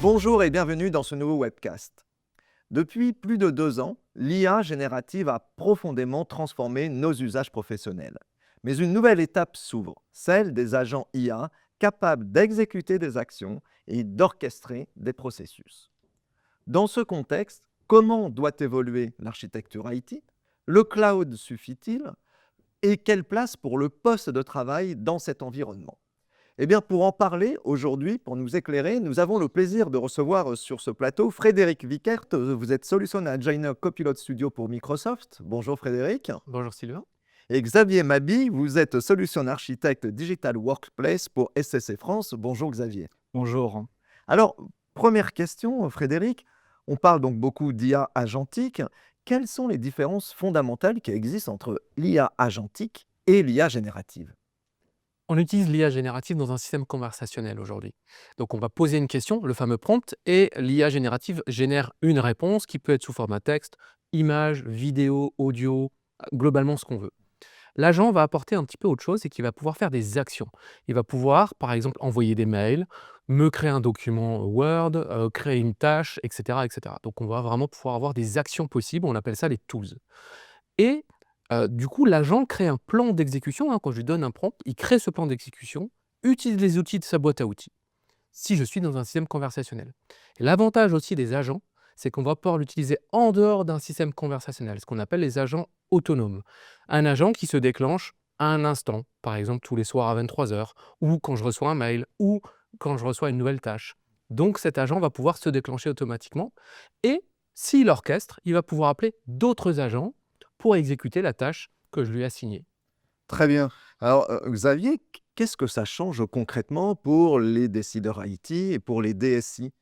Bonjour et bienvenue dans ce nouveau webcast. Depuis plus de 2 ans, l'IA générative a profondément transformé nos usages professionnels. Mais une nouvelle étape s'ouvre, celle des agents IA capables d'exécuter des actions et d'orchestrer des processus. Dans ce contexte, comment doit évoluer l'architecture IT? Le cloud suffit-il? Et quelle place pour le poste de travail dans cet environnement? Eh bien, pour en parler aujourd'hui, pour nous éclairer, nous avons le plaisir de recevoir sur ce plateau Frédéric Vickert. Vous êtes Solution Designer Copilot Studio pour Microsoft. Bonjour Frédéric. Bonjour Sylvain. Et Xavier Mabi, vous êtes Solution Architect Digital Workplace pour SCC France. Bonjour Xavier. Bonjour. Alors, première question, Frédéric. On parle donc beaucoup d'IA agentique. Quelles sont les différences fondamentales qui existent entre l'IA agentique et l'IA générative? On utilise l'IA générative dans un système conversationnel aujourd'hui. Donc on va poser une question, le fameux prompt, et l'IA générative génère une réponse qui peut être sous format texte, image, vidéo, audio, globalement ce qu'on veut. L'agent va apporter un petit peu autre chose, c'est qu'il va pouvoir faire des actions. Il va pouvoir, par exemple, envoyer des mails, me créer un document Word, créer une tâche, etc., etc. Donc on va vraiment pouvoir avoir des actions possibles, on appelle ça les tools. Et du coup, l'agent crée un plan d'exécution, hein, quand je lui donne un prompt, il crée ce plan d'exécution, utilise les outils de sa boîte à outils, si je suis dans un système conversationnel. Et l'avantage aussi des agents, c'est qu'on va pouvoir l'utiliser en dehors d'un système conversationnel, ce qu'on appelle les agents autonomes. Un agent qui se déclenche à un instant, par exemple tous les soirs à 23 heures, ou quand je reçois un mail, ou quand je reçois une nouvelle tâche. Donc cet agent va pouvoir se déclencher automatiquement, et s'il orchestre, il va pouvoir appeler d'autres agents pour exécuter la tâche que je lui ai assignée. Très bien. Alors, Xavier, qu'est-ce que ça change concrètement pour les décideurs IT et pour les DSI?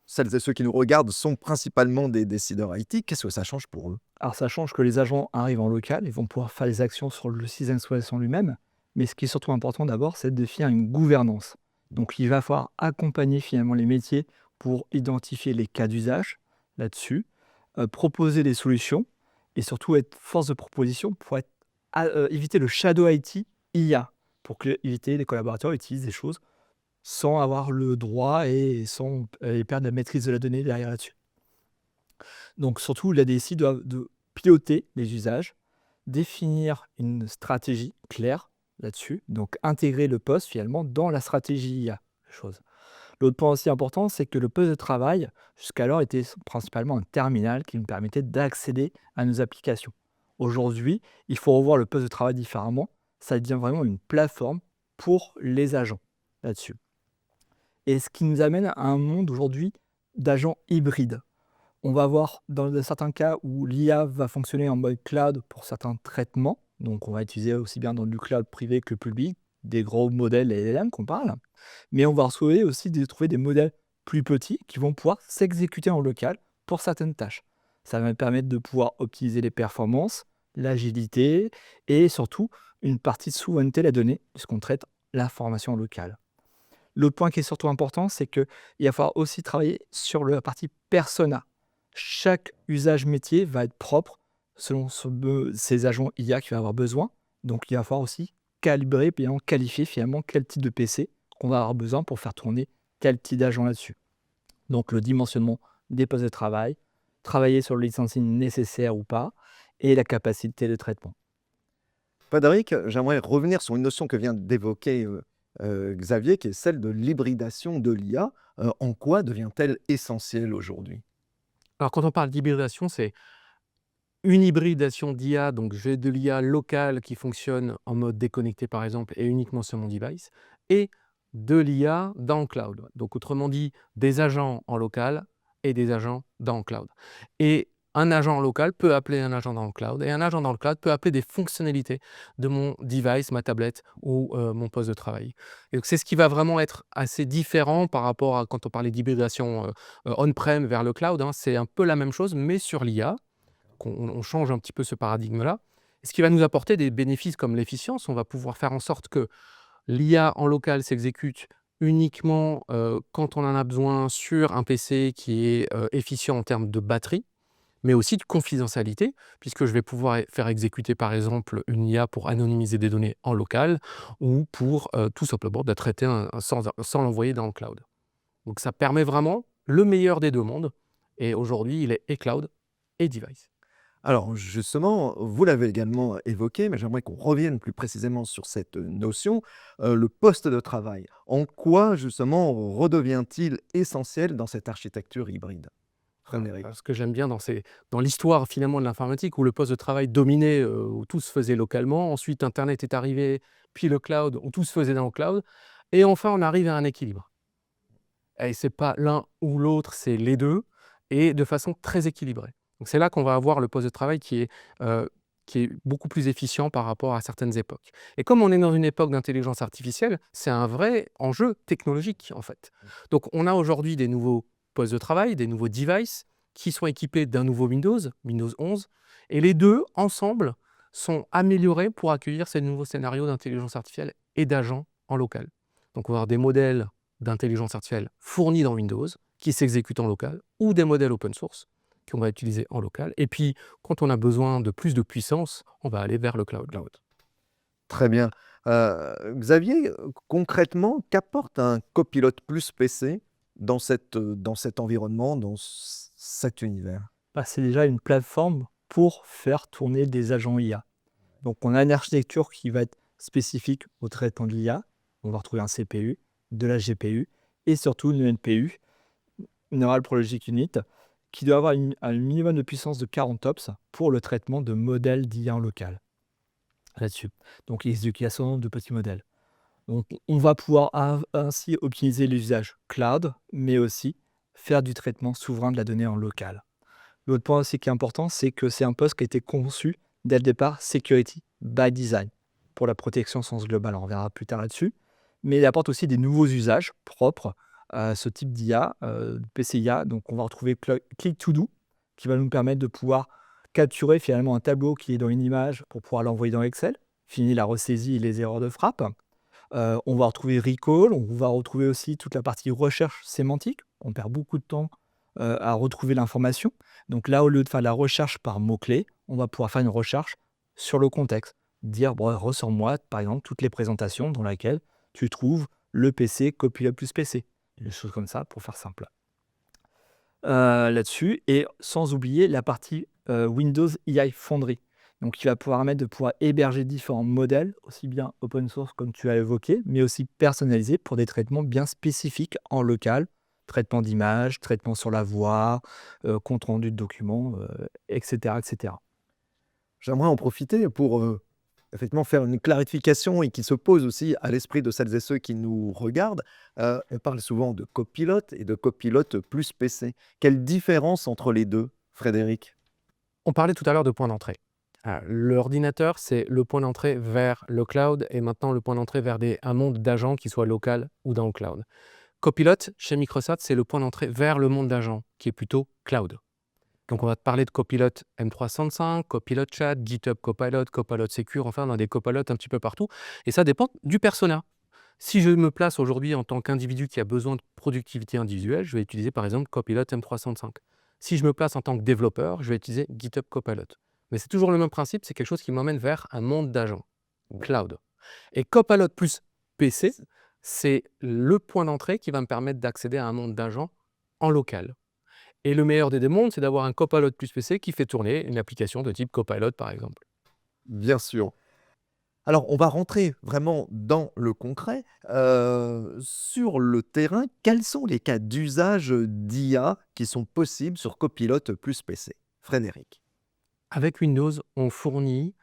Celles et ceux qui nous regardent sont principalement des décideurs IT. Qu'est-ce que ça change pour eux? Alors ça change que les agents arrivent en local et vont pouvoir faire les actions sur le système d'exploitation lui-même. Mais ce qui est surtout important d'abord, c'est de définir une gouvernance. Donc il va falloir accompagner finalement les métiers pour identifier les cas d'usage là-dessus, proposer des solutions et surtout être force de proposition pour éviter le shadow IT IA, pour éviter les collaborateurs utilisent des choses sans avoir le droit et perdre la maîtrise de la donnée derrière là-dessus. Donc surtout, la DSI doit piloter les usages, définir une stratégie claire là-dessus, donc intégrer le poste finalement dans la stratégie IA. Chose. L'autre point aussi important, c'est que le poste de travail, jusqu'alors, était principalement un terminal qui nous permettait d'accéder à nos applications. Aujourd'hui, il faut revoir le poste de travail différemment. Ça devient vraiment une plateforme pour les agents là-dessus. Et ce qui nous amène à un monde aujourd'hui d'agents hybrides. On va voir dans certains cas où l'IA va fonctionner en mode cloud pour certains traitements. Donc, on va utiliser aussi bien dans du cloud privé que public, des gros modèles LLM qu'on parle. Mais on va retrouver aussi trouver des modèles plus petits qui vont pouvoir s'exécuter en local pour certaines tâches. Ça va permettre de pouvoir optimiser les performances, l'agilité et surtout une partie de souveraineté de la donnée puisqu'on traite l'information locale. L'autre point qui est surtout important, c'est qu'il va falloir aussi travailler sur la partie persona. Chaque usage métier va être propre selon ses agents IA qu'il va avoir besoin. Donc, il va falloir aussi calibrer, bien qualifier finalement quel type de PC qu'on va avoir besoin pour faire tourner tel type d'agent là-dessus. Donc, le dimensionnement des postes de travail, travailler sur le licencing nécessaire ou pas, et la capacité de traitement. Frédéric, j'aimerais revenir sur une notion que vient d'évoquer, Xavier, qui est celle de l'hybridation de l'IA. En quoi devient-elle essentielle aujourd'hui? Alors quand on parle d'hybridation, c'est une hybridation d'IA, donc j'ai de l'IA locale qui fonctionne en mode déconnecté par exemple et uniquement sur mon device, et de l'IA dans le cloud. Donc autrement dit, des agents en local et des agents dans le cloud. Et un agent en local peut appeler un agent dans le cloud, et un agent dans le cloud peut appeler des fonctionnalités de mon device, ma tablette ou mon poste de travail. Et donc c'est ce qui va vraiment être assez différent par rapport à quand on parlait d'hybridation on-prem vers le cloud, hein. C'est un peu la même chose, mais sur l'IA on change un petit peu ce paradigme-là. Et ce qui va nous apporter des bénéfices comme l'efficience, on va pouvoir faire en sorte que l'IA en local s'exécute uniquement quand on en a besoin sur un PC qui est efficient en termes de batterie, mais aussi de confidentialité, puisque je vais pouvoir faire exécuter par exemple une IA pour anonymiser des données en local ou pour tout simplement de traiter sans l'envoyer dans le cloud. Donc ça permet vraiment le meilleur des deux mondes. Et aujourd'hui, il est et cloud et device. Alors justement, vous l'avez également évoqué, mais j'aimerais qu'on revienne plus précisément sur cette notion, le poste de travail. En quoi justement redevient-il essentiel dans cette architecture hybride? Frédéric? Ce que j'aime bien dans l'histoire finalement de l'informatique, où le poste de travail dominait, où tout se faisait localement. Ensuite, Internet est arrivé, puis le cloud, où tout se faisait dans le cloud. Et enfin, on arrive à un équilibre. Et c'est pas l'un ou l'autre, c'est les deux, et de façon très équilibrée. Donc c'est là qu'on va avoir le poste de travail qui est beaucoup plus efficient par rapport à certaines époques. Et comme on est dans une époque d'intelligence artificielle, c'est un vrai enjeu technologique en fait. Donc on a aujourd'hui des nouveaux postes de travail, des nouveaux devices qui sont équipés d'un nouveau Windows, Windows 11, et les deux ensemble sont améliorés pour accueillir ces nouveaux scénarios d'intelligence artificielle et d'agents en local. Donc on va avoir des modèles d'intelligence artificielle fournis dans Windows, qui s'exécutent en local, ou des modèles open source qu'on va utiliser en local. Et puis, quand on a besoin de plus de puissance, on va aller vers le cloud. Très bien. Xavier, concrètement, qu'apporte un copilote plus PC dans cet environnement, dans cet univers? Bah, c'est déjà une plateforme pour faire tourner des agents IA. Donc, on a une architecture qui va être spécifique au traitement de l'IA. On va retrouver un CPU, de la GPU et surtout une NPU, Neural Processing Unit, qui doit avoir un minimum de puissance de 40 TOPS pour le traitement de modèles d'IA en local. Là-dessus. Donc, l'exécution de petits modèles. Donc, on va pouvoir ainsi optimiser l'usage cloud, mais aussi faire du traitement souverain de la donnée en local. L'autre point aussi qui est important, c'est que c'est un poste qui a été conçu dès le départ security by design pour la protection au sens global. On reviendra plus tard là-dessus. Mais il apporte aussi des nouveaux usages propres à ce type d'IA, PCIA. Donc, on va retrouver Click to Do qui va nous permettre de pouvoir capturer finalement un tableau qui est dans une image pour pouvoir l'envoyer dans Excel. Fini la ressaisie et les erreurs de frappe. On va retrouver Recall, on va retrouver aussi toute la partie recherche sémantique. On perd beaucoup de temps à retrouver l'information. Donc là, au lieu de faire la recherche par mots-clés, on va pouvoir faire une recherche sur le contexte. Dire, bon, ressors-moi, par exemple, toutes les présentations dans lesquelles tu trouves le PC Copilot plus PC. Des choses comme ça, pour faire simple. Là-dessus, et sans oublier la partie Windows AI Foundry. Donc, qui va permettre de pouvoir héberger différents modèles, aussi bien open source comme tu as évoqué, mais aussi personnalisés pour des traitements bien spécifiques en local, traitement d'images, traitement sur la voix, compte rendu de documents, etc., etc. J'aimerais en profiter pour effectivement faire une clarification et qui se pose aussi à l'esprit de celles et ceux qui nous regardent. On parle souvent de copilote et de copilote plus PC. Quelle différence entre les deux, Frédéric? On parlait tout à l'heure de point d'entrée. L'ordinateur, c'est le point d'entrée vers le cloud et maintenant le point d'entrée vers un monde d'agents qui soit local ou dans le cloud. Copilot, chez Microsoft, c'est le point d'entrée vers le monde d'agents qui est plutôt cloud. Donc on va te parler de Copilot M365, Copilot Chat, GitHub Copilot, Copilot Secure, enfin on a des copilotes un petit peu partout. Et ça dépend du persona. Si je me place aujourd'hui en tant qu'individu qui a besoin de productivité individuelle, je vais utiliser par exemple Copilot M365. Si je me place en tant que développeur, je vais utiliser GitHub Copilot. Mais c'est toujours le même principe, c'est quelque chose qui m'emmène vers un monde d'agents, cloud. Et Copilot plus PC, c'est le point d'entrée qui va me permettre d'accéder à un monde d'agents en local. Et le meilleur des deux mondes, c'est d'avoir un Copilot plus PC qui fait tourner une application de type Copilot, par exemple. Bien sûr. Alors, on va rentrer vraiment dans le concret. Sur le terrain, quels sont les cas d'usage d'IA qui sont possibles sur Copilot plus PC? Frédéric. Avec Windows, on fournit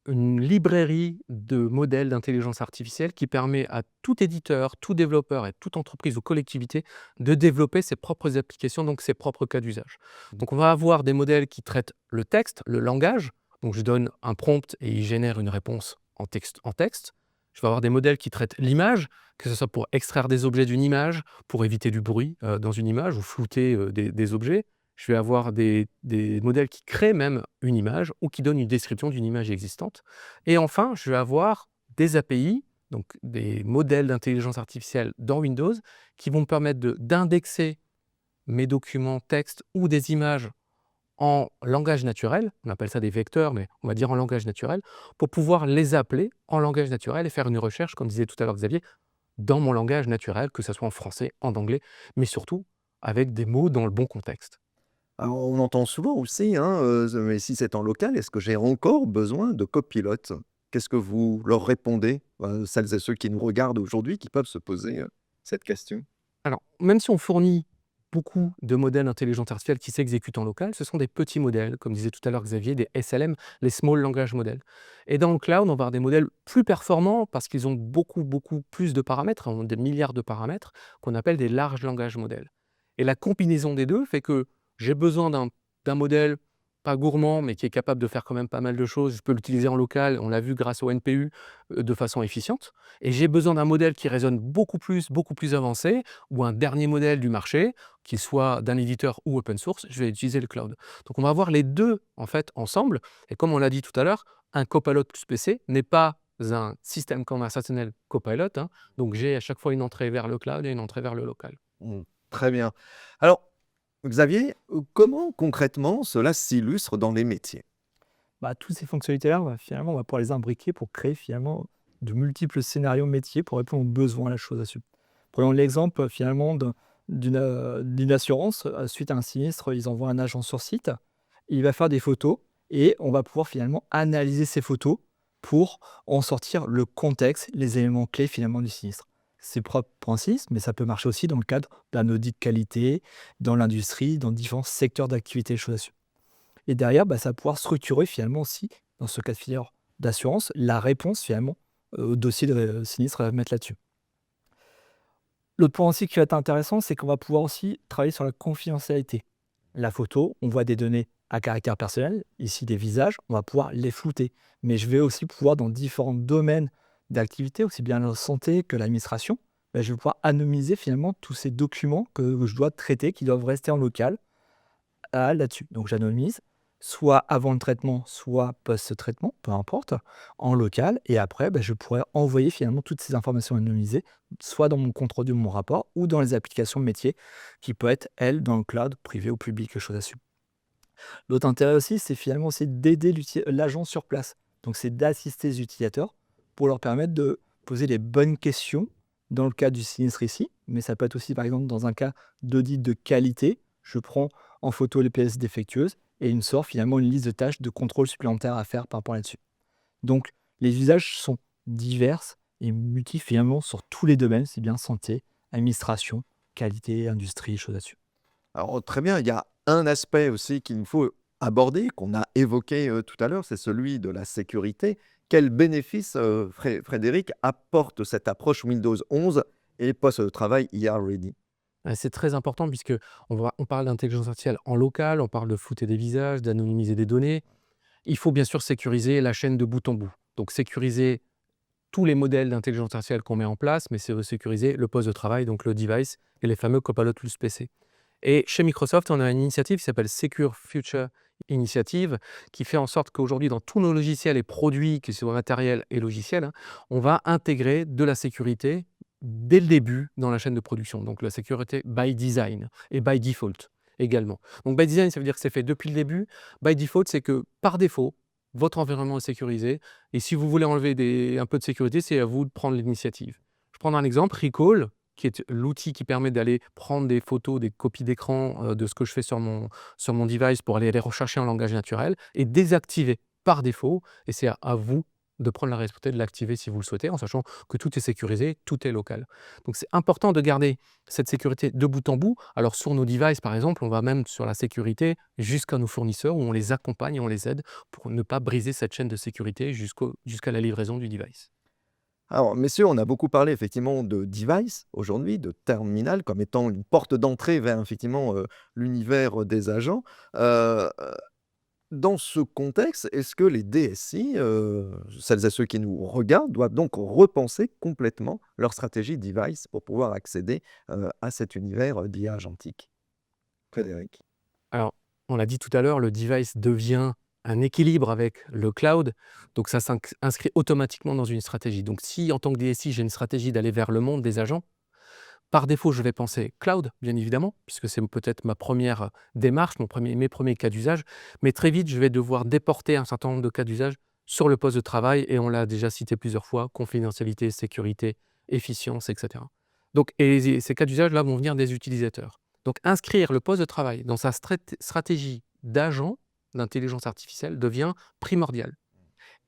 une librairie de modèles d'intelligence artificielle qui permet à tout éditeur, tout développeur et toute entreprise ou collectivité de développer ses propres applications, donc ses propres cas d'usage. Donc on va avoir des modèles qui traitent le texte, le langage. Donc je donne un prompt et il génère une réponse en texte. Je vais avoir des modèles qui traitent l'image, que ce soit pour extraire des objets d'une image, pour éviter du bruit dans une image ou flouter des objets. Je vais avoir des modèles qui créent même une image ou qui donnent une description d'une image existante. Et enfin, je vais avoir des API, donc des modèles d'intelligence artificielle dans Windows, qui vont me permettre d'indexer mes documents texte ou des images en langage naturel, on appelle ça des vecteurs, mais on va dire en langage naturel, pour pouvoir les appeler en langage naturel et faire une recherche, comme disait tout à l'heure Xavier, dans mon langage naturel, que ce soit en français, en anglais, mais surtout avec des mots dans le bon contexte. Alors, on entend souvent aussi, hein, mais si c'est en local, est-ce que j'ai encore besoin de copilote? Qu'est-ce que vous leur répondez? Celles et ceux qui nous regardent aujourd'hui, qui peuvent se poser, cette question. Alors, même si on fournit beaucoup de modèles d'intelligence artificielle qui s'exécutent en local, ce sont des petits modèles, comme disait tout à l'heure Xavier, des SLM, les Small Language Models. Et dans le cloud, on va avoir des modèles plus performants parce qu'ils ont beaucoup, beaucoup plus de paramètres, ont des milliards de paramètres, qu'on appelle des large language models. Et la combinaison des deux fait que j'ai besoin d'un modèle pas gourmand, mais qui est capable de faire quand même pas mal de choses. Je peux l'utiliser en local, on l'a vu grâce au NPU, de façon efficiente. Et j'ai besoin d'un modèle qui résonne beaucoup plus avancé, ou un dernier modèle du marché, qui soit d'un éditeur ou open source, je vais utiliser le cloud. Donc on va avoir les deux en fait ensemble. Et comme on l'a dit tout à l'heure, un Copilot plus PC n'est pas un système conversationnel Copilot, hein. Donc j'ai à chaque fois une entrée vers le cloud et une entrée vers le local. Mmh, très bien. Alors, Xavier, comment concrètement cela s'illustre dans les métiers? Bah, toutes ces fonctionnalités-là, finalement, on va pouvoir les imbriquer pour créer finalement de multiples scénarios métiers pour répondre aux besoins, la chose à suivre. Prenons l'exemple finalement d'une assurance. Suite à un sinistre, ils envoient un agent sur site, il va faire des photos et on va pouvoir finalement analyser ces photos pour en sortir le contexte, les éléments clés finalement du sinistre. C'est propre pour un sinistre, mais ça peut marcher aussi dans le cadre d'un audit de qualité, dans l'industrie, dans différents secteurs d'activité, choses à suivre. Et derrière, ça va pouvoir structurer finalement aussi, dans ce cas de figure d'assurance, la réponse finalement au dossier de sinistre à mettre là-dessus. L'autre point aussi qui va être intéressant, c'est qu'on va pouvoir aussi travailler sur la confidentialité. La photo, on voit des données à caractère personnel, ici des visages, on va pouvoir les flouter. Mais je vais aussi pouvoir, dans différents domaines d'activité, aussi bien la santé que l'administration, je vais pouvoir anonymiser finalement tous ces documents que je dois traiter, qui doivent rester en local, là-dessus. Donc j'anonymise, soit avant le traitement, soit post-traitement, peu importe, en local. Et après, je pourrais envoyer finalement toutes ces informations anonymisées, soit dans mon compte rendu de mon rapport, ou dans les applications métiers, qui peut être, elles, dans le cloud, privé ou public, quelque chose à suivre. L'autre intérêt aussi, c'est finalement aussi d'aider l'agent sur place. Donc c'est d'assister les utilisateurs pour leur permettre de poser les bonnes questions dans le cas du sinistre ici, mais ça peut être aussi par exemple dans un cas d'audit de qualité. Je prends en photo les pièces défectueuses et il me sort finalement une liste de tâches de contrôle supplémentaires à faire par rapport là-dessus. Donc les usages sont divers et multi finalement sur tous les domaines, c'est bien santé, administration, qualité, industrie, choses là-dessus. Alors, très bien, il y a un aspect aussi qu'il nous faut aborder, qu'on a évoqué, tout à l'heure, c'est celui de la sécurité. Quels bénéfices, Frédéric, apporte cette approche Windows 11 et poste de travail IA Ready? C'est très important puisque on parle d'intelligence artificielle en local, on parle de flouter des visages, d'anonymiser des données. Il faut bien sûr sécuriser la chaîne de bout en bout. Donc sécuriser tous les modèles d'intelligence artificielle qu'on met en place, mais c'est sécuriser le poste de travail, donc le device et les fameux Copilot plus PC. Et chez Microsoft, on a une initiative qui s'appelle Secure Future Initiative, qui fait en sorte qu'aujourd'hui, dans tous nos logiciels et produits, que ce soit matériel et logiciel, hein, on va intégrer de la sécurité dès le début dans la chaîne de production. Donc la sécurité by design et by default également. Donc by design, ça veut dire que c'est fait depuis le début. By default, c'est que par défaut, votre environnement est sécurisé. Et si vous voulez enlever un peu de sécurité, c'est à vous de prendre l'initiative. Je prends un exemple, Recall, qui est l'outil qui permet d'aller prendre des photos, des copies d'écran de ce que je fais sur mon device pour aller les rechercher en langage naturel, est désactivé par défaut. Et c'est à vous de prendre la responsabilité de l'activer si vous le souhaitez, en sachant que tout est sécurisé, tout est local. Donc c'est important de garder cette sécurité de bout en bout. Alors sur nos devices, par exemple, on va même sur la sécurité jusqu'à nos fournisseurs, où on les accompagne et on les aide pour ne pas briser cette chaîne de sécurité jusqu'à la livraison du device. Alors, messieurs, on a beaucoup parlé effectivement de device aujourd'hui, de terminal comme étant une porte d'entrée vers effectivement, l'univers, des agents. Heu Dans ce contexte, est-ce que les DSI, celles et ceux qui nous regardent, doivent donc repenser complètement leur stratégie device pour pouvoir accéder, à cet univers, d'IA agentique? Frédéric? Alors, on l'a dit tout à l'heure, le device devient un équilibre avec le cloud, donc ça s'inscrit automatiquement dans une stratégie. Donc si en tant que DSI, j'ai une stratégie d'aller vers le monde des agents, par défaut, je vais penser cloud, bien évidemment, puisque c'est peut-être ma première démarche, mes premiers cas d'usage, mais très vite, je vais devoir déporter un certain nombre de cas d'usage sur le poste de travail, et on l'a déjà cité plusieurs fois, confidentialité, sécurité, efficience, etc. Donc, et ces cas d'usage-là vont venir des utilisateurs. Donc, inscrire le poste de travail dans sa stratégie d'agent d'intelligence artificielle devient primordial.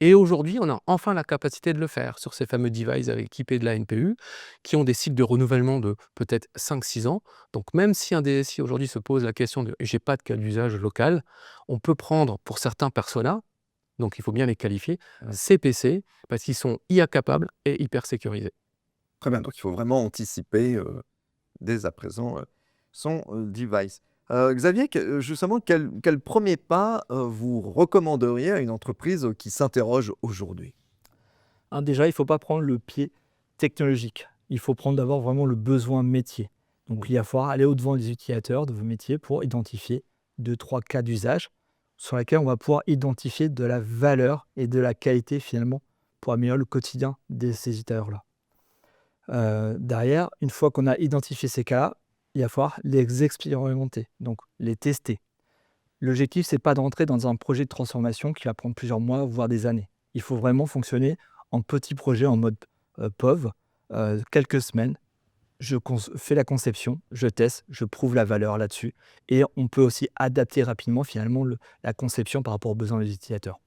Et aujourd'hui, on a enfin la capacité de le faire sur ces fameux devices équipés de la NPU, qui ont des cycles de renouvellement de peut-être 5-6 ans. Donc même si un DSI aujourd'hui se pose la question de «j'ai pas de cas d'usage local», on peut prendre pour certains personas, donc il faut bien les qualifier, ces PC, parce qu'ils sont IA capables et hyper sécurisés. Très bien, donc il faut vraiment anticiper dès à présent son device. Xavier, justement, quel premier pas vous recommanderiez à une entreprise qui s'interroge aujourd'hui? Déjà, il ne faut pas prendre le pied technologique. Il faut prendre d'abord vraiment le besoin métier. Donc, il va falloir aller au-devant des utilisateurs de vos métiers pour identifier 2-3 cas d'usage sur lesquels on va pouvoir identifier de la valeur et de la qualité finalement pour améliorer le quotidien de ces utilisateurs-là. Derrière, une fois qu'on a identifié ces cas-là, il va falloir les expérimenter, donc les tester. L'objectif, c'est pas d'entrer dans un projet de transformation qui va prendre plusieurs mois, voire des années. Il faut vraiment fonctionner en petits projets, en mode POV, quelques semaines. Je fais la conception, je teste, je prouve la valeur là-dessus. Et on peut aussi adapter rapidement finalement la conception par rapport aux besoins des utilisateurs.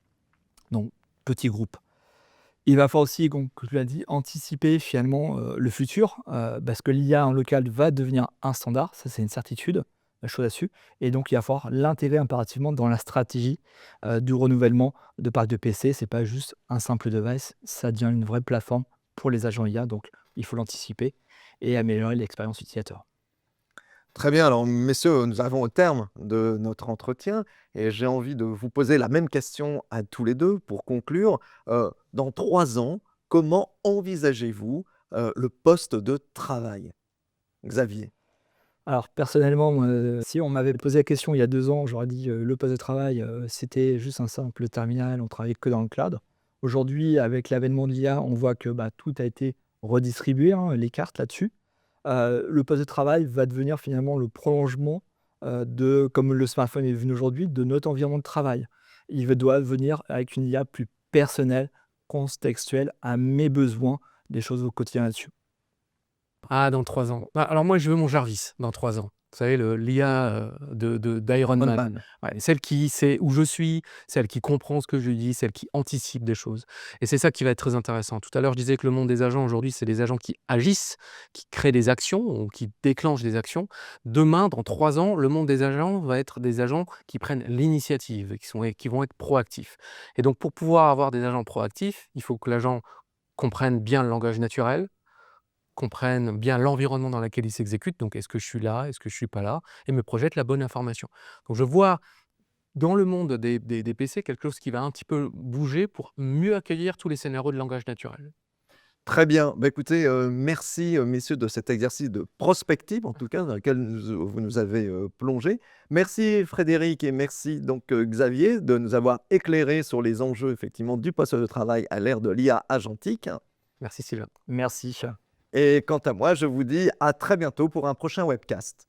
Donc, petit groupe. Il va falloir aussi, comme je l'ai dit, anticiper finalement le futur, parce que l'IA en local va devenir un standard, ça c'est une certitude, la chose là-dessus. Et donc il va falloir l'intégrer impérativement dans la stratégie du renouvellement de parc de PC. C'est pas juste un simple device, ça devient une vraie plateforme pour les agents IA, donc il faut l'anticiper et améliorer l'expérience utilisateur. Très bien, alors messieurs, nous arrivons au terme de notre entretien et j'ai envie de vous poser la même question à tous les deux pour conclure. Dans 3 ans, comment envisagez-vous le poste de travail? Xavier? Alors personnellement, moi, si on m'avait posé la question il y a 2 ans, j'aurais dit, le poste de travail, c'était juste un simple terminal, on travaillait que dans le cloud. Aujourd'hui, avec l'avènement de l'IA, on voit que, tout a été redistribué, hein, les cartes là-dessus. Le poste de travail va devenir finalement le prolongement, de comme le smartphone est devenu aujourd'hui, de notre environnement de travail. Doit venir avec une IA plus personnelle, contextuelle à mes besoins, des choses au quotidien là-dessus. Ah, dans 3 ans. Bah, alors moi, je veux mon Jarvis dans 3 ans. Vous savez, l'IA d'Iron Man. Man. Ouais, celle qui sait où je suis, celle qui comprend ce que je dis, celle qui anticipe des choses. Et c'est ça qui va être très intéressant. Tout à l'heure, je disais que le monde des agents aujourd'hui, c'est des agents qui agissent, qui créent des actions ou qui déclenchent des actions. Demain, dans 3 ans, le monde des agents va être des agents qui prennent l'initiative, qui vont être proactifs. Et donc, pour pouvoir avoir des agents proactifs, il faut que l'agent comprenne bien le langage naturel, comprennent bien l'environnement dans lequel ils s'exécutent. Donc, est-ce que je suis là? Est-ce que je suis pas là? Et me projette la bonne information. Donc, je vois dans le monde des PC quelque chose qui va un petit peu bouger pour mieux accueillir tous les scénarios de langage naturel. Très bien. Bah, écoutez, merci, messieurs, de cet exercice de prospective, en tout cas, dans lequel vous nous avez plongé. Merci Frédéric et merci donc Xavier de nous avoir éclairés sur les enjeux effectivement du poste de travail à l'ère de l'IA agentique. Merci Sylvain. Merci. Et quant à moi, je vous dis à très bientôt pour un prochain webcast.